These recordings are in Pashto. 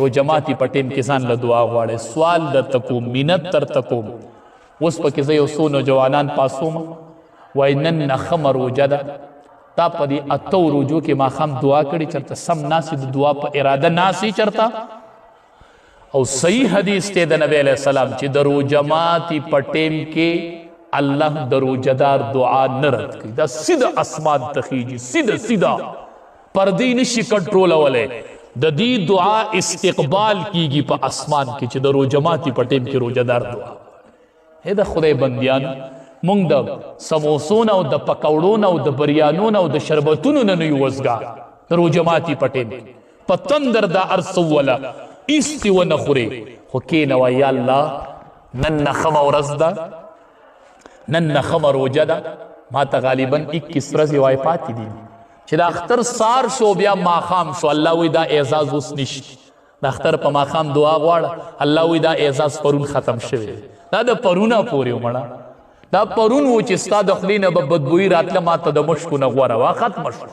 روجه ماتي په ټیم کې ځان له دعا غواړئ. سوال درته کوم، منت درته کوم، اوس پکې زه یو څو نوجوانان پاسوم وایي نن نښمه روجه ده، تا په دې 8 روجو کې ماښام دعا کړې، چېرته سم ناسې د دعا په اراده ناسې چېرته. او صحیح حدیث دی د نبی علیه السلام چې د روجه ماتي په ټیم کې الله د روجهدار دعا نه رد کوي. دا سیده اسمان ته خیږي، سیده پردې نشي کنټرولولی. د دې دعا استقبال کیږي په اسمان کې چې د روجه ماتي په ټیم کې روجهدار دعا. د خدای بندیانو، مونږ د سموسو نه او د پکوړو نه او د بریانو نه او د شربتونو نه یو وزګار. د روجه ماتي په ټیم کې په تندر دا ارسوله ایستی و نخوري، خو کېنه وایه یا الله نن نښمه ورځ ده، نن نښمه روجه ده، ما ته غالبا 21 ورځې وایي پاتې دي چې د اختر سار شو بیا ماښام شو. الله وایي دا اعزاز اوس نشته. د اختر په ماښام دعا غواړه، الله وایي دا اعزاز پرون ختم شوی. دا د پرونه پورې ومړه، دا پرون و چې ستا د خولې نه به بدبویي راتله، ما ته د مشکو نه غوره وه، ختمه شو.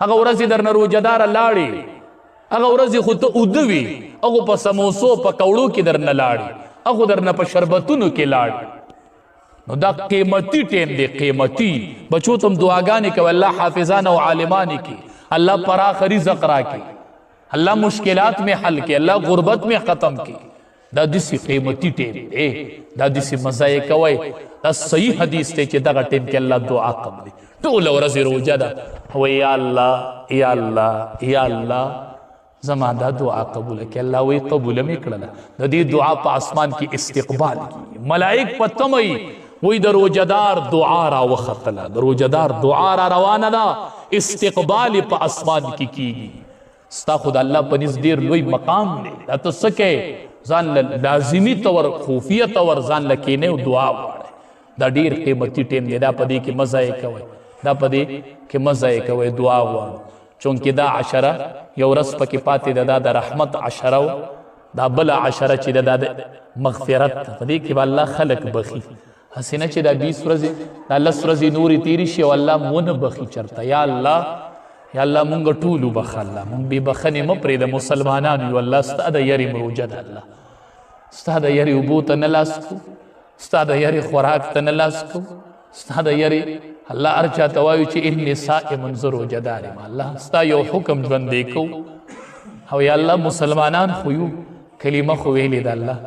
هغه ورځې درنه روجهداره لاړې، هغه ورځې خو ته اوده وي، هغو په سموسو په کوړو کې درنه لاړې، هغو درنه په شربتونو کې لاړې. نو دا قیمتي ټیم دی، قیمتي. بچو تم دعاګانې کوي، الله حافظان او عالمانې کې، الله پراخ رزق راکړي، الله مشکلات میں حل کې، الله غربت میں ختم کې. دا داسې قیمتي ټیم دی، دا داسې مزه یې کوئ. دا صحیح حدیث دی چې دغه ټیم کې الله دعا قبلوي. ټوله ورځ روجه ده، وایي یا الله یا الله یا الله زما دا دعا قبوله کړه. الله وایي قبوله مې کړله. د دې دعا په اسمان کې استقبال کیږي، ملائک په تمه وي، وایي د روجهدار دعا را وختله، د روجهدار دعا را روانه ده، استقبال په اسمان کې کیږي. ستا خو د الله په نزد ډېر لوی مقام دی. دا ته څه کوې؟ ځان له لازمي طور خفیه طور ځان له کښېنئ او دعا غواړئ. دا ډېر قیمتي ټیم دی، دا په دې کې مزه یې کوئ، دا په دې کې مزه یې کوئ، دعا غواړو. چونکې دا عشره یو ورځ پکې پاتې ده، دا د رحمت عشره و، دا بله عشره چې ده دا د مغفرت ده. په دې کې به الله خلق بخي، هسې نه چې دا 20 ورځې دا 10 ورځې نورې تېرې شي او الله ونه بخي چېرته. یا الله یا الله مونږ ټول وبخه، الله مونږ بې بخنې مه پرېږده، مسلمانان یو. الله ستا د یرې روجه ده، الله ستا د یرې اوبو ته نه لاس کو، ستا د یرې خوراک ته نه لاس کو، ستا د یرې الله هر چا ته وایو چې اني صائم زه روجهدار یم. الله ستا یو حکم ژوندی کو. او یا الله مسلمانان خو یو، کلمه خو ویلې ده الله،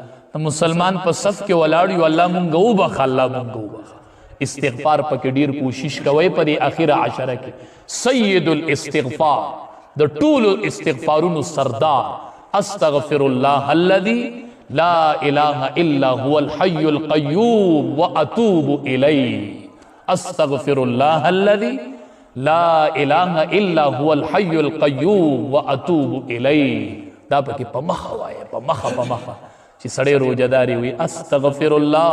مسلمان په صف کې ولاړ یو، الله مونږ وبخه، الله مونږ وبخه. استغفار پکې ډیر کوشش کوئ په دې اخیره عشره کې. سید الاستغفار، د ټولو استغفارونو سردار، استغفر الله الذي لا اله الا هو الحي القيوم واتوب الیه. استغفر الله الذي لا اله الا هو الحي القيوم واتوب الیه. دا پکې په مخه وایه، په مخه چې سړی روجهداري وي. استغفر الله،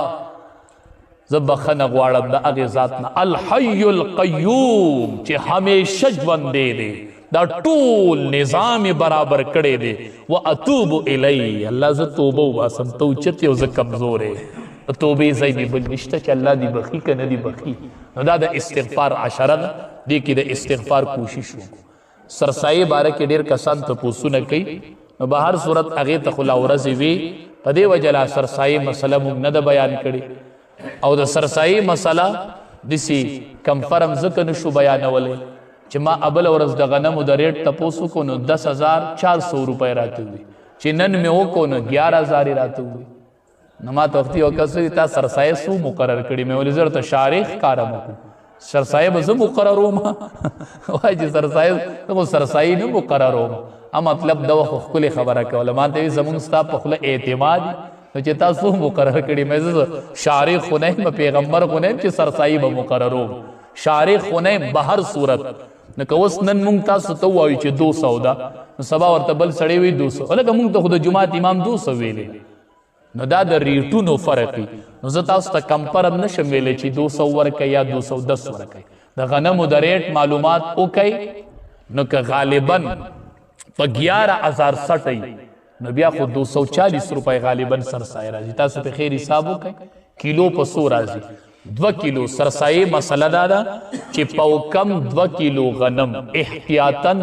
زه بخښنه غواړم د هغې ذات نه الحي القیوم چې همیشه ژوندی دی، دا ټول نظام برابر کړی دی. و اتوب الیه، الله زه توبه وباسم، ته اوچت یو، زه کمزوری، د توبې ځای مې بل نشته چې الله دې بخي که نه دې بخي. نو دا د استغفار عشره ده، دې کې د استغفار کوشش وکړو. سرسایې باره کې ډېر کسان تپوسونه کوي، نو به هر صورت هغې ته خو لا ورځې وي، په دې وجه لا سرسایې مسله موږ نه ده بیان کړې. او د سرسایې مسله داسې کنفرم ځکه نشو بیانولی چې ما ابله ورځ د غنمو د ریټ تپوس وکړو نو 10,400 روپۍ راته ووي، چې نن مې وکړو نو 11,000 یې راته ووي. نو ما ته وختي یو کس ووي تا سرسایه څو مقرر کړي؟ مې ولې زه ورته شارح ښکاره مه کړو، سرسایه به زه مقرروم. وایي چې سرسایه زه خو سرسایي نه مقرروم. مطلب دا خو ښکلې خبره کوله. ما ته وایي زمونږ ستا په خوله اعتماد نو چې تاسو مقرر کړي. مې زه شارح خو نه یم، پیغمبر خو نه یم چې سرسایي به مقرروم، شارح خو نه یم. به هر صورت نو که اوس نن مونږ تاسو ته ووایو چې 200 ده، نو سبا ورته بل سړی وي 200، لکه مونږ ته خو د جومات امام 200 ویلی. نو دا د ریټونو فرق وي. نو زه تاسو ته کمپرم نشم ویلی چې 200 ورکوئ یا 210 ورکوئ. د غنمو د ریټ معلومات وکئ، نو که غالباً په 11,060 نو بیا خو 240 روپۍ غالباً سرسایه راځي. تاسو په خیر حساب وکئ کیلو په څو راځي. 2 کیلو سرسایه مسله دا ده چې په کم 2 کیلو غنم احتیاطاً